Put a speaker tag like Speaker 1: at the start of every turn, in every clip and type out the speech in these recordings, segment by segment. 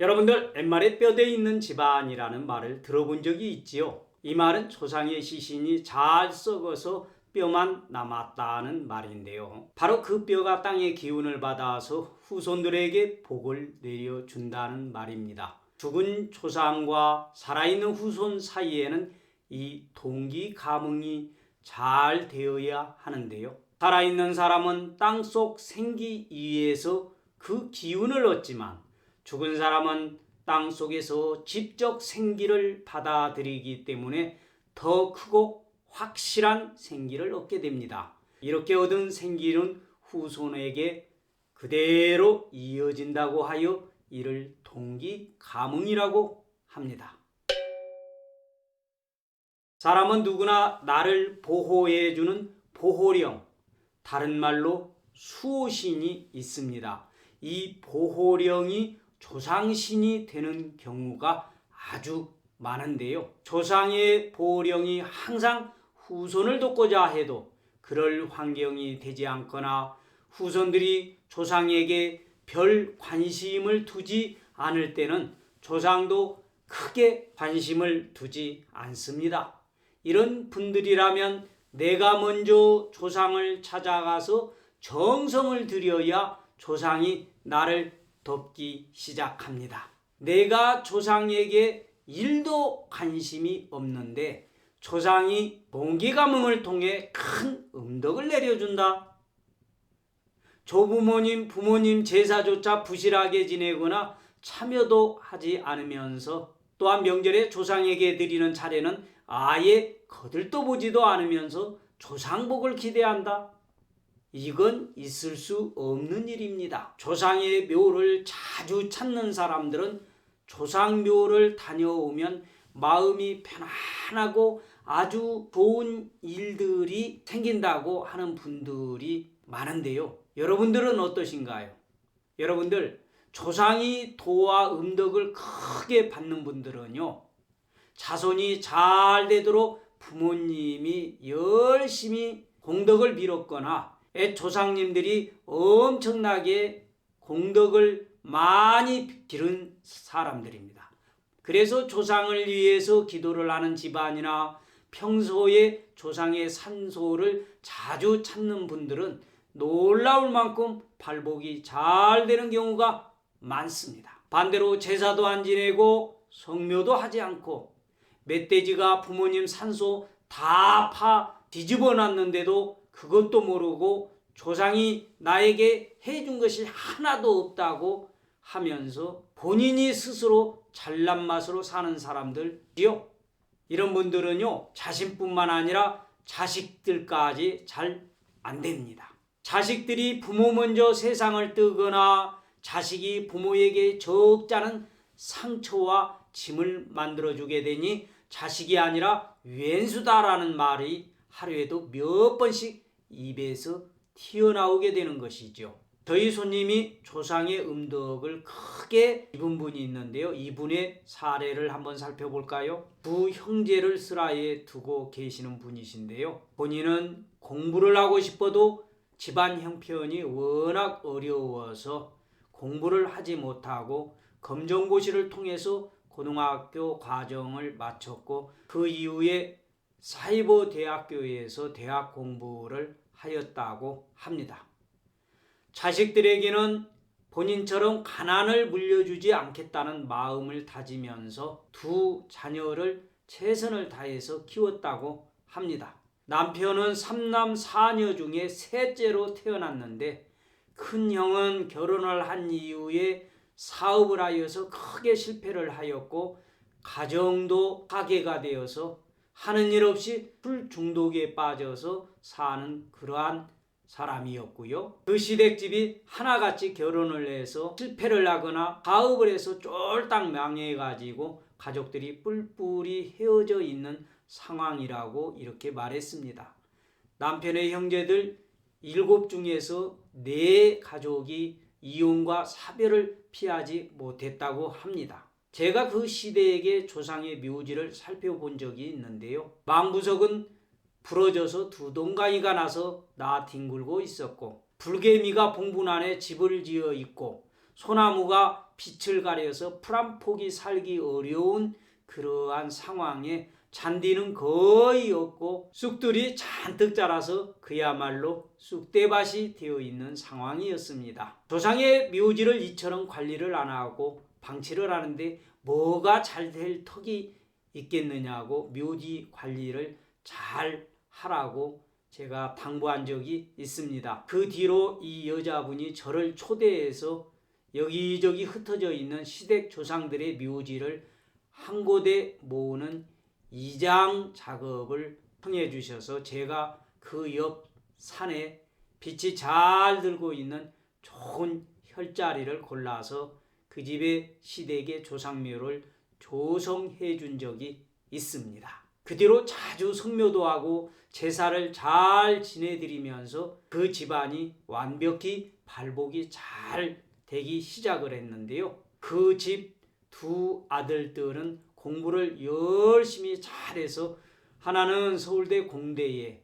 Speaker 1: 여러분들 옛말에 뼈대 있는 집안이라는 말을 들어본 적이 있지요. 이 말은 조상의 시신이 잘 썩어서 뼈만 남았다는 말인데요. 바로 그 뼈가 땅의 기운을 받아서 후손들에게 복을 내려준다는 말입니다. 죽은 조상과 살아있는 후손 사이에는 이 동기 감응이 잘 되어야 하는데요. 살아있는 사람은 땅속 생기 위에서 그 기운을 얻지만 죽은 사람은 땅 속에서 직접 생기를 받아들이기 때문에 더 크고 확실한 생기를 얻게 됩니다. 이렇게 얻은 생기는 후손에게 그대로 이어진다고 하여 이를 동기 감응이라고 합니다. 사람은 누구나 나를 보호해주는 보호령, 다른 말로 수호신이 있습니다. 이 보호령이 조상신이 되는 경우가 아주 많은데요. 조상의 보호령이 항상 후손을 돕고자 해도 그럴 환경이 되지 않거나 후손들이 조상에게 별 관심을 두지 않을 때는 조상도 크게 관심을 두지 않습니다. 이런 분들이라면 내가 먼저 조상을 찾아가서 정성을 들여야 조상이 나를 돕기 시작합니다. 내가 조상에게 일도 관심이 없는데 조상이 동기감흥을 통해 큰 음덕을 내려준다. 조부모님, 부모님 제사조차 부실하게 지내거나 참여도 하지 않으면서 또한 명절에 조상에게 드리는 차례는 아예 거들떠 보지도 않으면서 조상복을 기대한다. 이건 있을 수 없는 일입니다. 조상의 묘를 자주 찾는 사람들은 조상묘를 다녀오면 마음이 편안하고 아주 좋은 일들이 생긴다고 하는 분들이 많은데요. 여러분들은 어떠신가요? 여러분들 조상이 도와 음덕을 크게 받는 분들은요, 자손이 잘 되도록 부모님이 열심히 공덕을 빌었거나 조상님들이 엄청나게 공덕을 많이 기른 사람들입니다. 그래서 조상을 위해서 기도를 하는 집안이나 평소에 조상의 산소를 자주 찾는 분들은 놀라울 만큼 발복이 잘 되는 경우가 많습니다. 반대로 제사도 안 지내고 성묘도 하지 않고 멧돼지가 부모님 산소 다 파 뒤집어 놨는데도 그것도 모르고 조상이 나에게 해준 것이 하나도 없다고 하면서 본인이 스스로 잘난 맛으로 사는 사람들이요. 이런 분들은요, 자신뿐만 아니라 자식들까지 잘 안 됩니다. 자식들이 부모 먼저 세상을 뜨거나 자식이 부모에게 적잖은 상처와 짐을 만들어주게 되니 자식이 아니라 왼수다라는 말이 하루에도 몇 번씩 입에서 튀어나오게 되는 것이죠. 저희 손님이 조상의 음덕을 크게 입은 분이 있는데요. 이분의 사례를 한번 살펴볼까요? 두 형제를 슬하에 두고 계시는 분이신데요. 본인은 공부를 하고 싶어도 집안 형편이 워낙 어려워서 공부를 하지 못하고 검정고시를 통해서 고등학교 과정을 마쳤고 그 이후에 사이버대학교에서 대학 공부를 하였다고 합니다. 자식들에게는 본인처럼 가난을 물려주지 않겠다는 마음을 다지면서 두 자녀를 최선을 다해서 키웠다고 합니다. 남편은 3남 4녀 중에 셋째로 태어났는데 큰형은 결혼을 한 이후에 사업을 하여서 크게 실패를 하였고 가정도 파괴가 되어서 하는 일 없이 술 중독에 빠져서 사는 그러한 사람이었고요. 그 시댁집이 하나같이 결혼을 해서 실패를 하거나 사업을 해서 쫄딱 망해가지고 가족들이 뿔뿔이 헤어져 있는 상황이라고 이렇게 말했습니다. 남편의 형제들 7 중에서 4 가족이 이혼과 사별을 피하지 못했다고 합니다. 제가 그 시대에게 조상의 묘지를 살펴본 적이 있는데요. 망부석은 부러져서 두 동강이가 나서 나뒹굴고 있었고 불개미가 봉분 안에 집을 지어 있고 소나무가 빛을 가려서 풀 한 폭이 살기 어려운 그러한 상황에 잔디는 거의 없고 쑥들이 잔뜩 자라서 그야말로 쑥대밭이 되어 있는 상황이었습니다. 조상의 묘지를 이처럼 관리를 안 하고 방치를 하는데 뭐가 잘 될 턱이 있겠느냐고 묘지 관리를 잘 하라고 제가 당부한 적이 있습니다. 그 뒤로 이 여자분이 저를 초대해서 여기저기 흩어져 있는 시댁 조상들의 묘지를 한 곳에 모으는 이장 작업을 통해 주셔서 제가 그 옆 산에 빛이 잘 들고 있는 좋은 혈자리를 골라서 그 집의 시댁의 조상묘를 조성해 준 적이 있습니다. 그 뒤로 자주 성묘도 하고 제사를 잘 지내드리면서 그 집안이 완벽히 발복이 잘 되기 시작을 했는데요. 그 집 두 아들들은 공부를 열심히 잘해서 하나는 서울대 공대에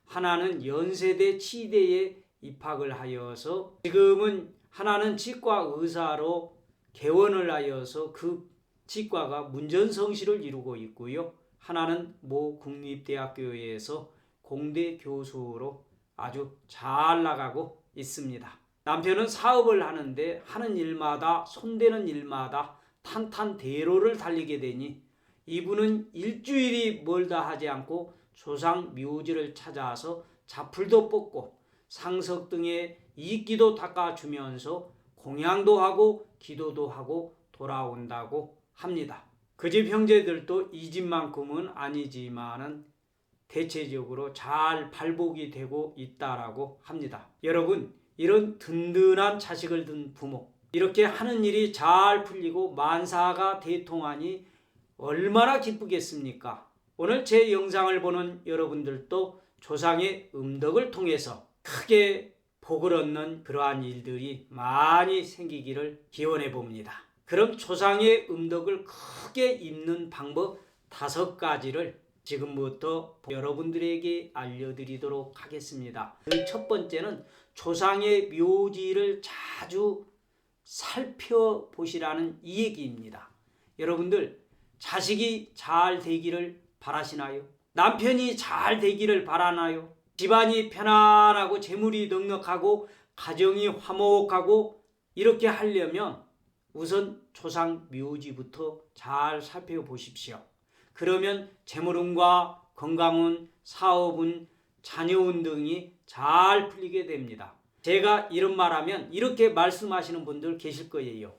Speaker 1: 하나는 연세대 치대에 입학을 하여서 지금은 하나는 치과 의사로 개원을 하여서 그 치과가 문전성시를 이루고 있고요. 하나는 모 국립대학교에서 공대 교수로 아주 잘 나가고 있습니다. 남편은 사업을 하는데 하는 일마다 손대는 일마다 탄탄대로를 달리게 되니 이분은 일주일이 멀다 하지 않고 조상 묘지를 찾아서 자풀도 뽑고 상석 등의 이끼도 닦아주면서 공양도 하고 기도도 하고 돌아온다고 합니다. 그 집 형제들도 이 집만큼은 아니지만은 대체적으로 잘 발복이 되고 있다라고 합니다. 여러분, 이런 든든한 자식을 둔 부모, 이렇게 하는 일이 잘 풀리고 만사가 대통하니 얼마나 기쁘겠습니까? 오늘 제 영상을 보는 여러분들도 조상의 음덕을 통해서 크게 복을 얻는 그러한 일들이 많이 생기기를 기원해 봅니다. 그럼 조상의 음덕을 크게 입는 방법 5가지를 지금부터 여러분들에게 알려드리도록 하겠습니다. 그 첫 번째는 조상의 묘지를 자주 살펴보시라는 이 얘기입니다. 여러분들, 자식이 잘 되기를 바라시나요? 남편이 잘 되기를 바라나요? 집안이 편안하고 재물이 넉넉하고 가정이 화목하고 이렇게 하려면 우선 조상 묘지부터 잘 살펴보십시오. 그러면 재물운과 건강운, 사업운, 자녀운 등이 잘 풀리게 됩니다. 제가 이런 말하면 이렇게 말씀하시는 분들 계실 거예요.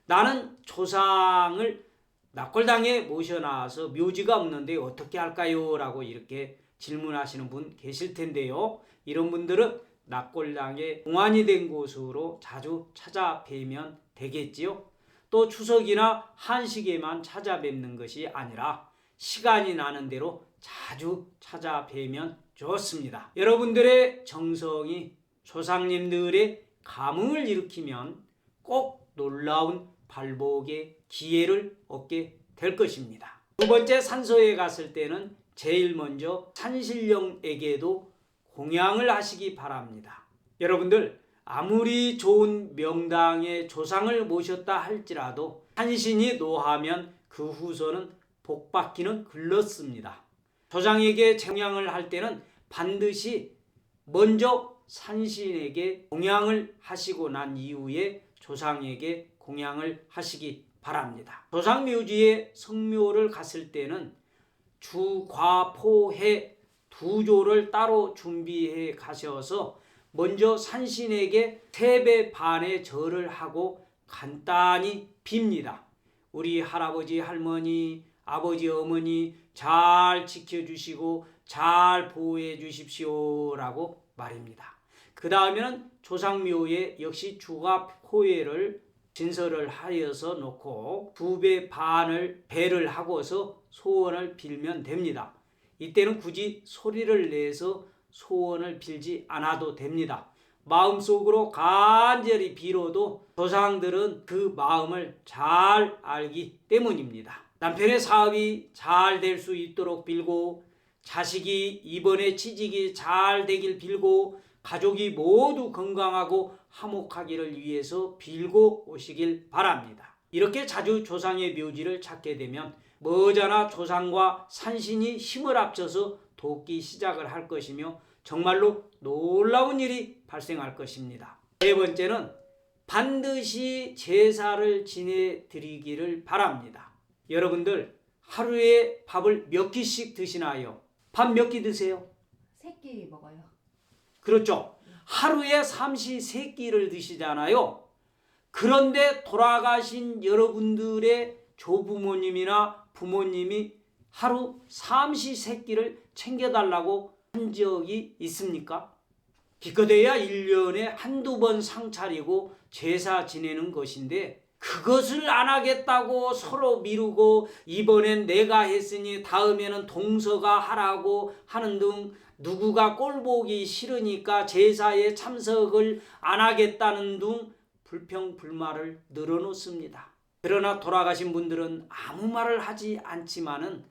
Speaker 1: 나는 조상을 납골당에 모셔놔서 묘지가 없는데 어떻게 할까요? 라고 이렇게 질문하시는 분 계실 텐데요. 이런 분들은 납골당에 공안이 된 곳으로 자주 찾아뵈면 되겠지요. 또 추석이나 한식에만 찾아뵙는 것이 아니라 시간이 나는 대로 자주 찾아뵈면 좋습니다. 여러분들의 정성이 조상님들의 감흥을 일으키면 꼭 놀라운 발복의 기회를 얻게 될 것입니다. 두 번째, 산소에 갔을 때는 제일 먼저 산신령에게도 공양을 하시기 바랍니다. 여러분들, 아무리 좋은 명당에 조상을 모셨다 할지라도 산신이 노하면 그 후손은 복받기는 글렀습니다. 조상에게 공양을 할 때는 반드시 먼저 산신에게 공양을 하시고 난 이후에 조상에게 공양을 하시기 바랍니다. 조상묘지에 성묘를 갔을 때는 주, 과, 포, 해 두 조를 따로 준비해 가셔서 먼저 산신에게 3배 반의 절을 하고 간단히 빕니다. 우리 할아버지, 할머니, 아버지, 어머니 잘 지켜주시고 잘 보호해 주십시오 라고 말입니다. 그 다음에는 조상묘에 역시 주가 포해를 진설을 하여서 놓고 2배 반을 배를 하고서 소원을 빌면 됩니다. 이때는 굳이 소리를 내서 소원을 빌지 않아도 됩니다. 마음속으로 간절히 빌어도 조상들은 그 마음을 잘 알기 때문입니다. 남편의 사업이 잘 될 수 있도록 빌고, 자식이 이번에 취직이 잘 되길 빌고, 가족이 모두 건강하고 화목하기를 위해서 빌고 오시길 바랍니다. 이렇게 자주 조상의 묘지를 찾게 되면 머지않아 조상과 산신이 힘을 합쳐서 돕기 시작을 할 것이며 정말로 놀라운 일이 발생할 것입니다. 네 번째는 반드시 제사를 지내드리기를 바랍니다. 여러분들 하루에 밥을 몇 끼씩 드시나요? 밥 몇 끼 드세요?
Speaker 2: 3끼 먹어요.
Speaker 1: 그렇죠. 하루에 삼시세끼를 드시잖아요. 그런데 돌아가신 여러분들의 조부모님이나 부모님이 하루 삼시세끼를 챙겨달라고 한 적이 있습니까? 기껏해야 1년에 한두 번 상 차리고 제사 지내는 것인데 그것을 안 하겠다고 서로 미루고 이번엔 내가 했으니 다음에는 동서가 하라고 하는 등 누구가 꼴보기 싫으니까 제사에 참석을 안 하겠다는 등 불평불만을 늘어놓습니다. 그러나 돌아가신 분들은 아무 말을 하지 않지만은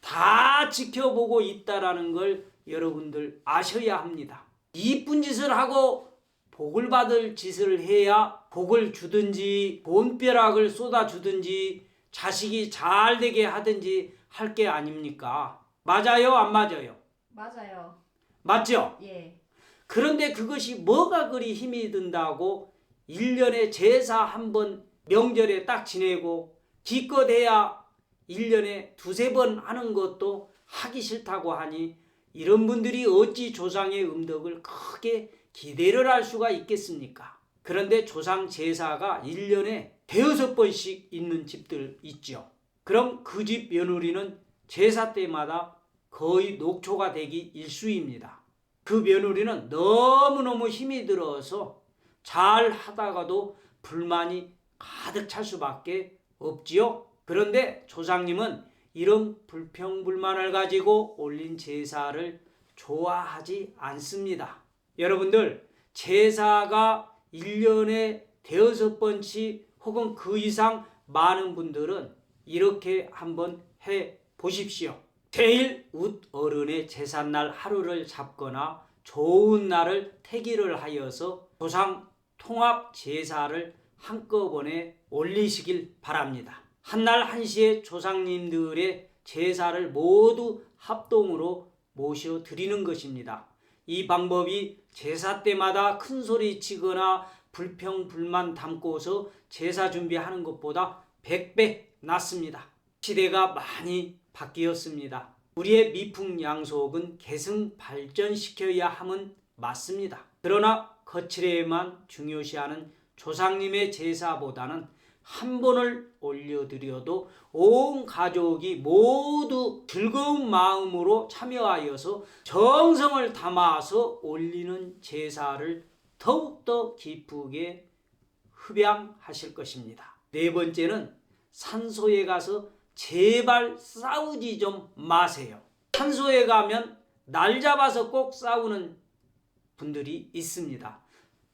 Speaker 1: 다 지켜보고 있다라는 걸 여러분들 아셔야 합니다. 이쁜 짓을 하고 복을 받을 짓을 해야 복을 주든지 본벼락을 쏟아주든지 자식이 잘 되게 하든지 할 게 아닙니까? 맞아요, 안 맞아요?
Speaker 2: 맞아요.
Speaker 1: 맞죠?
Speaker 2: 예.
Speaker 1: 그런데 그것이 뭐가 그리 힘이 든다고 1년에 제사 한 번 명절에 딱 지내고 기껏해야 1년에 두세 번 하는 것도 하기 싫다고 하니 이런 분들이 어찌 조상의 음덕을 크게 기대를 할 수가 있겠습니까? 그런데 조상 제사가 1년에 대여섯 번씩 있는 집들 있죠. 그럼 그 집 며느리는 제사 때마다 거의 녹초가 되기 일쑤입니다. 그 며느리는 너무너무 힘이 들어서 잘 하다가도 불만이 가득 찰 수밖에 없지요. 그런데 조상님은 이런 불평불만을 가지고 올린 제사를 좋아하지 않습니다. 여러분들 제사가 1년에 대여섯 번씩 혹은 그 이상 많은 분들은 이렇게 한번 해 보십시오. 제일 웃어른의 제삿날 하루를 잡거나 좋은 날을 택일을 하여서 조상 통합 제사를 한꺼번에 올리시길 바랍니다. 한날 한시에 조상님들의 제사를 모두 합동으로 모셔드리는 것입니다. 이 방법이 제사 때마다 큰 소리 치거나 불평불만 담고서 제사 준비하는 것보다 100배 낫습니다. 시대가 많이 바뀌었습니다. 우리의 미풍양속은 계승 발전시켜야 함은 맞습니다. 그러나 거칠에만 중요시하는 조상님의 제사보다는 한 번을 올려드려도 온 가족이 모두 즐거운 마음으로 참여하여서 정성을 담아서 올리는 제사를 더욱더 기쁘게 흡양하실 것입니다. 네 번째는 산소에 가서 제발 싸우지 좀 마세요. 산소에 가면 날 잡아서 꼭 싸우는 분들이 있습니다.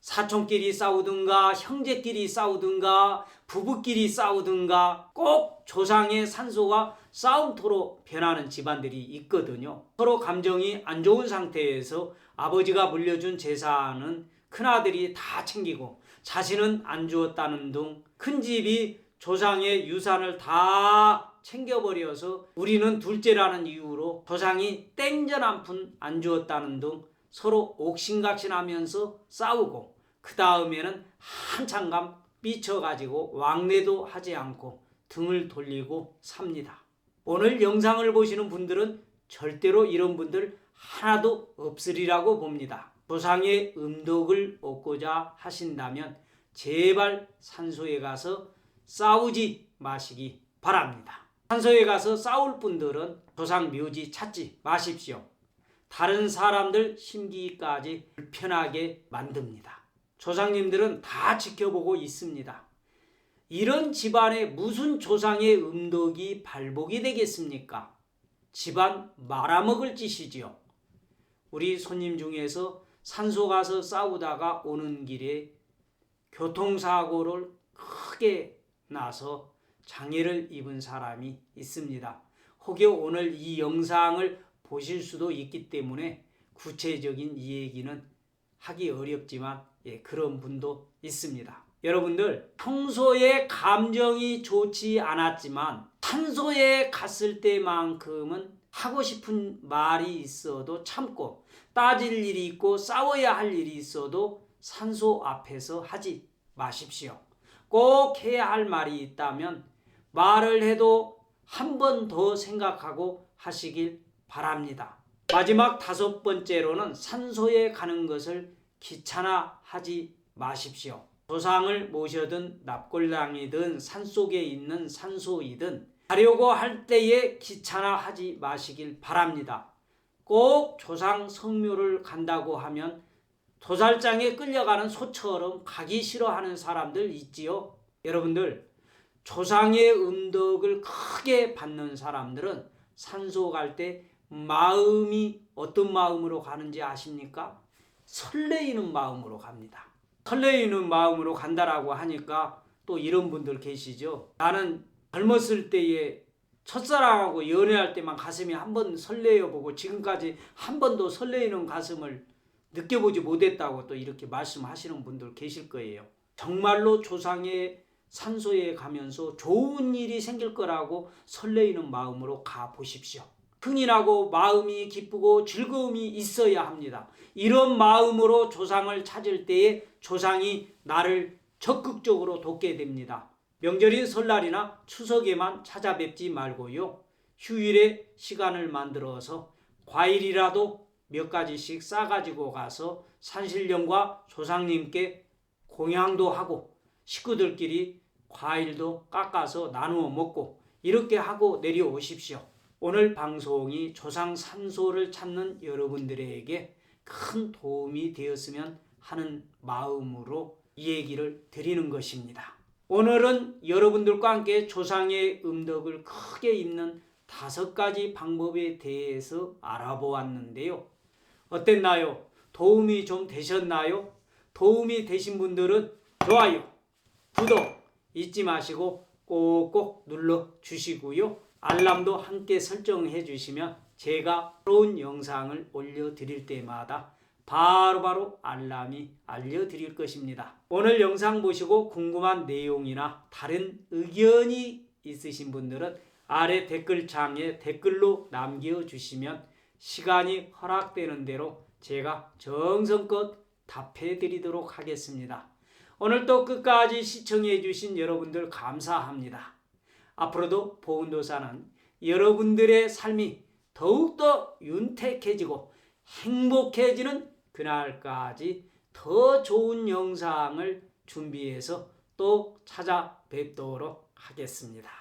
Speaker 1: 사촌끼리 싸우든가 형제끼리 싸우든가 부부끼리 싸우든가 꼭 조상의 산소가 싸움터로 변하는 집안들이 있거든요. 서로 감정이 안 좋은 상태에서 아버지가 물려준 재산은 큰아들이 다 챙기고 자신은 안 주었다는 등 큰 집이 조상의 유산을 다 챙겨버려서 우리는 둘째라는 이유로 조상이 땡전 한 푼 안 주었다는 등 서로 옥신각신하면서 싸우고 그 다음에는 한참간 삐쳐가지고 왕래도 하지 않고 등을 돌리고 삽니다. 오늘 영상을 보시는 분들은 절대로 이런 분들 하나도 없으리라고 봅니다. 조상의 음덕을 얻고자 하신다면 제발 산소에 가서 싸우지 마시기 바랍니다. 산소에 가서 싸울 분들은 조상 묘지 찾지 마십시오. 다른 사람들 심기까지 불편하게 만듭니다. 조상님들은 다 지켜보고 있습니다. 이런 집안에 무슨 조상의 음덕이 발복이 되겠습니까? 집안 말아먹을 짓이지요. 우리 손님 중에서 산소 가서 싸우다가 오는 길에 교통사고를 크게 나서 장애를 입은 사람이 있습니다. 혹여 오늘 이 영상을 보실 수도 있기 때문에 구체적인 이 얘기는 하기 어렵지만 그런 분도 있습니다. 여러분들 평소에 감정이 좋지 않았지만 산소에 갔을 때만큼은 하고 싶은 말이 있어도 참고 따질 일이 있고 싸워야 할 일이 있어도 산소 앞에서 하지 마십시오. 꼭 해야 할 말이 있다면 말을 해도 한 번 더 생각하고 하시길 바랍니다. 마지막 5번째로는 산소에 가는 것을 귀찮아하지 마십시오. 조상을 모셔든 납골당이든 산속에 있는 산소이든 가려고 할 때에 귀찮아하지 마시길 바랍니다. 꼭 조상 성묘를 간다고 하면 도살장에 끌려가는 소처럼 가기 싫어하는 사람들 있지요. 여러분들, 조상의 음덕을 크게 받는 사람들은 산소 갈 때 마음이 어떤 마음으로 가는지 아십니까? 설레이는 마음으로 갑니다. 설레이는 마음으로 간다라고 하니까 또 이런 분들 계시죠. 나는 젊었을 때에 첫사랑하고 연애할 때만 가슴이 한 번 설레어 보고 지금까지 한 번도 설레이는 가슴을 느껴보지 못했다고 또 이렇게 말씀하시는 분들 계실 거예요. 정말로 조상의 산소에 가면서 좋은 일이 생길 거라고 설레이는 마음으로 가보십시오. 흥이 나고 마음이 기쁘고 즐거움이 있어야 합니다. 이런 마음으로 조상을 찾을 때에 조상이 나를 적극적으로 돕게 됩니다. 명절인 설날이나 추석에만 찾아뵙지 말고요. 휴일에 시간을 만들어서 과일이라도 몇 가지씩 싸가지고 가서 산신령과 조상님께 공양도 하고 식구들끼리 과일도 깎아서 나누어 먹고 이렇게 하고 내려오십시오. 오늘 방송이 조상 산소를 찾는 여러분들에게 큰 도움이 되었으면 하는 마음으로 이 얘기를 드리는 것입니다. 오늘은 여러분들과 함께 조상의 음덕을 크게 잇는 5가지 방법에 대해서 알아보았는데요. 어땠나요? 도움이 좀 되셨나요? 도움이 되신 분들은 좋아요, 구독 잊지 마시고 꼭꼭 눌러 주시고요. 알람도 함께 설정해 주시면 제가 새로운 영상을 올려드릴 때마다 바로바로 알람이 알려드릴 것입니다. 오늘 영상 보시고 궁금한 내용이나 다른 의견이 있으신 분들은 아래 댓글창에 댓글로 남겨주시면 시간이 허락되는 대로 제가 정성껏 답해 드리도록 하겠습니다. 오늘도 끝까지 시청해 주신 여러분들 감사합니다. 앞으로도 보은도사는 여러분들의 삶이 더욱더 윤택해지고 행복해지는 그날까지 더 좋은 영상을 준비해서 또 찾아뵙도록 하겠습니다.